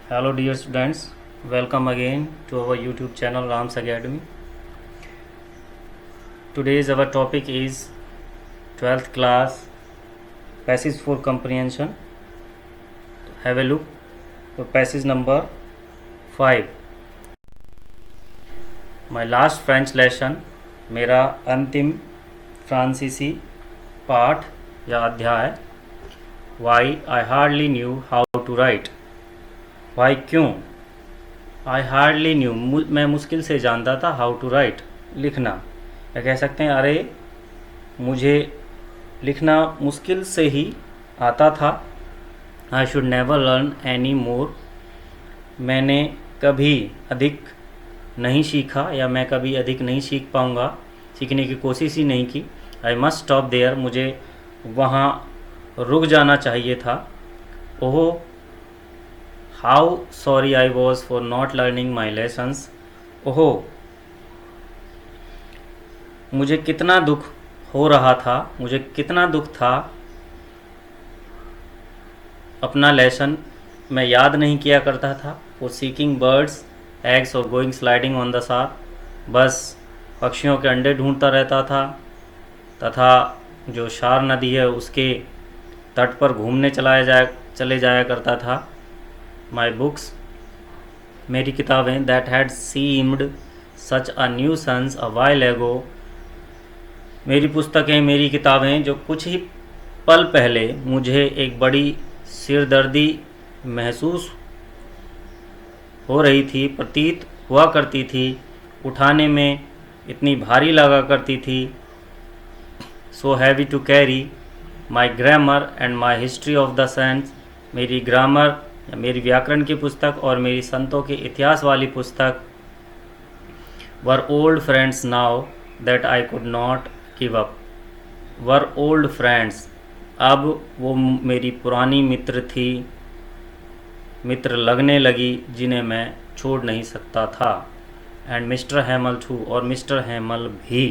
Hello dear students, welcome again to our YouTube channel Rams Academy. Today's our topic is 12th class passage for comprehension. Have a look. So passage number 5. My last French lesson, मेरा अंतिम फ्रांसीसी पाठ या अध्याय. Why I hardly knew how to write. Y क्यों. I hardly new मैं मुश्किल से जानता था हाउ टू राइट लिखना, या कह सकते हैं अरे मुझे लिखना मुश्किल से ही आता था. I should never learn any more, मैंने कभी अधिक नहीं सीखा या मैं कभी अधिक नहीं सीख पाऊँगा, सीखने की कोशिश ही नहीं की. आई मस्ट स्टॉप देयर, मुझे वहाँ रुक जाना चाहिए था. Oh how sorry I was for not learning my lessons. ओहो मुझे कितना दुख हो रहा था, मुझे कितना दुख था अपना लेसन मैं याद नहीं किया करता था. फॉर सीकिंग बर्ड्स एग्स और गोइंग स्लाइडिंग ऑन द साथ, बस पक्षियों के अंडे ढूंढता रहता था तथा जो शार नदी है उसके तट पर घूमने चले जाया करता था. माई बुक्स, मेरी किताबें, that had seemed such a nuisance a while एगो, मेरी पुस्तकें, मेरी किताबें जो कुछ ही पल पहले मुझे एक बड़ी सिरदर्दी महसूस हो रही थी, प्रतीत हुआ करती थी, उठाने में इतनी भारी लगा करती थी. So heavy to carry. My grammar and my history of the sense, मेरी ग्रामर, मेरी व्याकरण की पुस्तक और मेरी संतों के इतिहास वाली पुस्तक. वर old friends now that I could not give up. Were old friends, अब वो मेरी पुरानी मित्र थी, मित्र लगने लगी जिन्हें मैं छोड़ नहीं सकता था. एंड मिस्टर हैमल टू, और मिस्टर हैमल भी.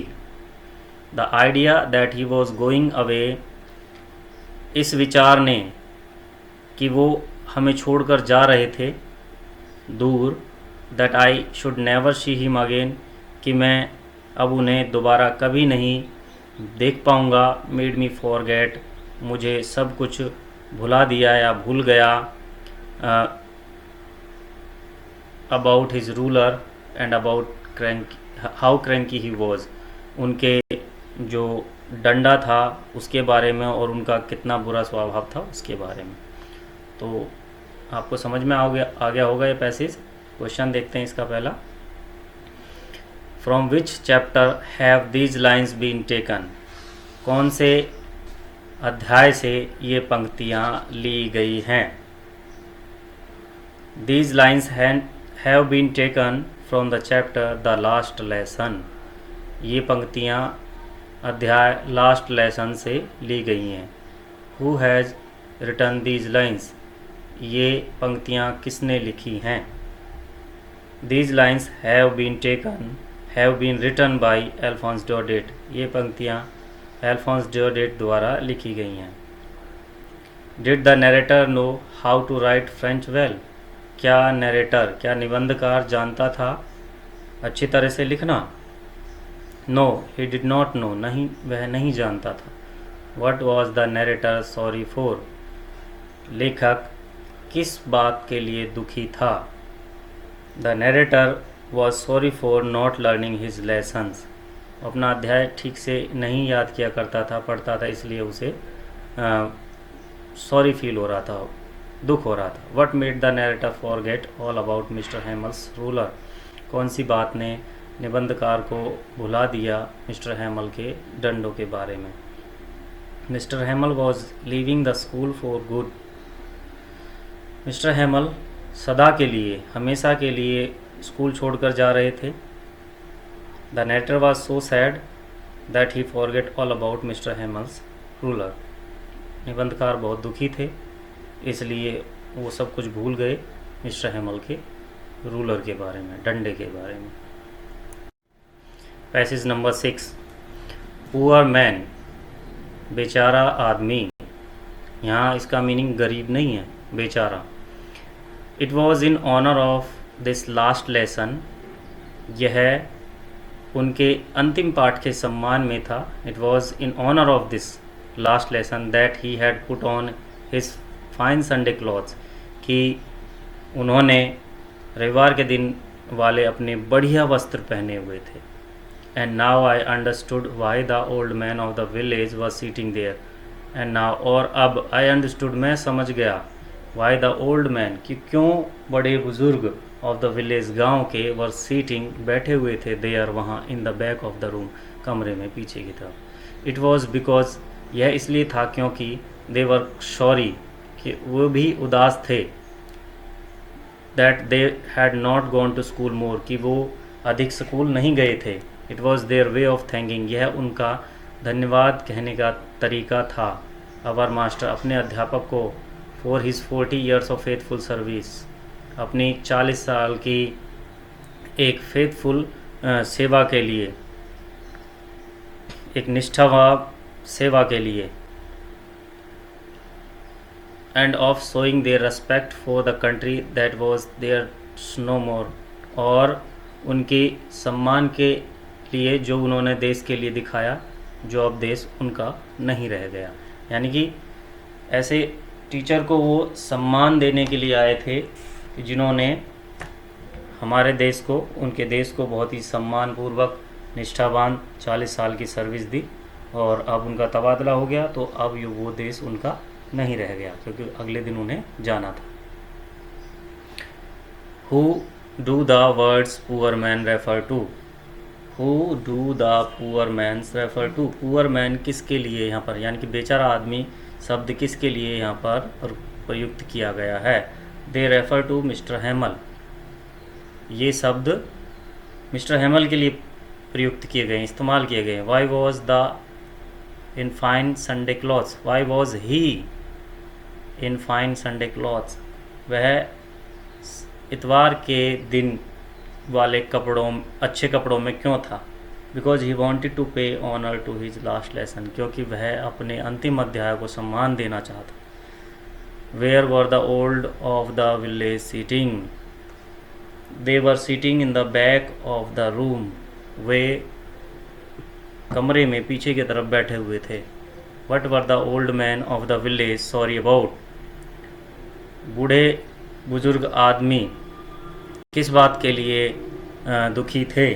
The idea that he was going away, इस विचार ने कि वो हमें छोड़कर जा रहे थे दूर. That I should never see him again, कि मैं अब उन्हें दोबारा कभी नहीं देख पाऊँगा. मेड मी फॉरगेट, मुझे सब कुछ भुला दिया या भूल गया. About his ruler and about how cranky he was, उनके जो डंडा था उसके बारे में और उनका कितना बुरा स्वभाव था उसके बारे में. तो आपको समझ में आ गया होगा ये पैसेज. क्वेश्चन देखते हैं इसका पहला. From which chapter have these lines been taken, कौन से अध्याय से ये पंक्तियाँ ली गई हैं. These lines have been taken from the chapter the last lesson, ये पंक्तियाँ अध्याय लास्ट लेसन से ली गई हैं. Who has written these lines, ये पंक्तियाँ किसने लिखी हैं. These lines have been written by Alphons डोडेट, ये पंक्तियाँ अल्फोंस डोडेट द्वारा लिखी गई हैं. Did the narrator no how to write French well, क्या नरेटर, क्या निबंधकार जानता था अच्छी तरह से लिखना. No he did not know, नहीं वह नहीं जानता था. What was the narrator sorry for, लेखक किस बात के लिए दुखी था. The narrator was sorry for not learning his lessons, अपना अध्याय ठीक से नहीं याद किया करता था, पढ़ता था, इसलिए उसे सॉरी फील हो रहा था, दुख हो रहा था. What made the narrator forget all about mister Hummels ruler, कौन सी बात ने निबंधकार को भुला दिया मिस्टर हैमल के डंडों के बारे में. Mister हैमल was leaving the school for good, mister हैमल सदा के लिए, हमेशा के लिए स्कूल छोड़कर जा रहे थे. The narrator was so sad that he forget all about mister Hummels ruler, निबंधकार बहुत दुखी थे इसलिए वो सब कुछ भूल गए मिस्टर हैमल के रूलर के बारे में, डंडे के बारे में. Passage number 6. पुअर मैन, बेचारा आदमी, यहाँ इसका मीनिंग गरीब नहीं है, बेचारा. It was in honour of this last lesson, यह उनके अंतिम पाठ के सम्मान में था। It was in honour of this last lesson that he had put on his fine Sunday clothes, कि उन्होंने रविवार के दिन वाले अपने बढ़िया वस्त्र पहने हुए थे। And now I understood why the old man of the village was sitting there. And now, और अब, आई अंडरस्टूड, मैं समझ गया, वाई द ओल्ड मैन, कि क्यों बड़े बुजुर्ग, ऑफ द विलेज, गांव के, वर सीटिंग, बैठे हुए थे, देयर, वहाँ, in the back of the room, कमरे में पीछे की तरफ। इट वॉज बिकॉज, यह इसलिए था क्योंकि, दे वर सॉरी, कि वो भी उदास थे, that they had not gone to school मोर, कि वो अधिक स्कूल नहीं गए थे। It was their way of thanking, यह उनका धन्यवाद कहने का तरीका था, अवर मास्टर, अपने अध्यापक को, for his 40 years of faithful service, अपनी 40 साल की एक फेथफुल सेवा के लिए, एक निष्ठावान सेवा के लिए, end of showing there respect for the country that was there no मोर, और उनके सम्मान के लिए जो उन्होंने देश के लिए दिखाया, जो अब देश उनका नहीं रह गया। यानी कि ऐसे टीचर को वो सम्मान देने के लिए आए थे कि जिन्होंने हमारे देश को, उनके देश को बहुत ही सम्मानपूर्वक, निष्ठावान 40 साल की सर्विस दी, और अब उनका तबादला हो गया, तो अब ये वो देश उनका नहीं रह गया, क्योंकि अगले दिन उन्हें जाना था। Who do the words poor man refer to, who do the poor mans refer to, poor man किसके लिए यहाँ पर, यानी कि बेचारा आदमी शब्द किसके लिए यहाँ पर प्रयुक्त किया गया है। They refer to mister Hemal, ये शब्द मिस्टर हेमल के लिए प्रयुक्त किए गए, इस्तेमाल किए गए। Why was the in fine Sunday clothes, why was he in fine Sunday clothes, वह इतवार के दिन वाले कपड़ों, अच्छे कपड़ों में क्यों था। बिकॉज ही वॉन्टेड टू पे honour to his last lesson, क्योंकि वह अपने अंतिम अध्याय को सम्मान देना चाहता। Where were the old of the village seating, they were seating in the back of the room, वे कमरे में पीछे की तरफ बैठे हुए थे। What were the old man of the village sorry about, बूढ़े बुजुर्ग आदमी किस बात के लिए दुखी थे।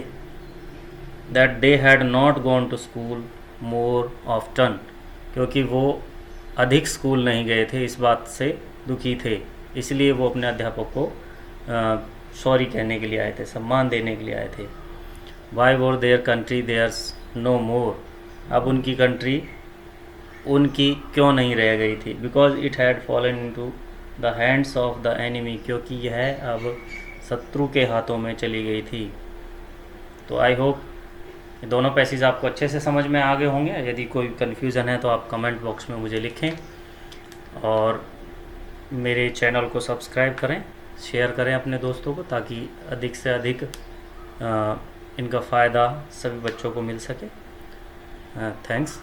That they had not gone to school more often, क्योंकि वो अधिक स्कूल नहीं गए थे, इस बात से दुखी थे, इसलिए वो अपने अध्यापक को सॉरी कहने के लिए आए थे, सम्मान देने के लिए आए थे। Y war their country there's no मोर, अब उनकी कंट्री उनकी क्यों नहीं रह गई थी। Because it had fallen into the hands of the enemy, क्योंकि यह अब शत्रु के हाथों में चली गई थी। तो आई होप ये दोनों पैसेज आपको अच्छे से समझ में आ गए होंगे। यदि कोई कन्फ्यूज़न है तो आप कमेंट बॉक्स में मुझे लिखें, और मेरे चैनल को सब्सक्राइब करें, शेयर करें अपने दोस्तों को, ताकि अधिक से अधिक इनका फ़ायदा सभी बच्चों को मिल सके। थैंक्स।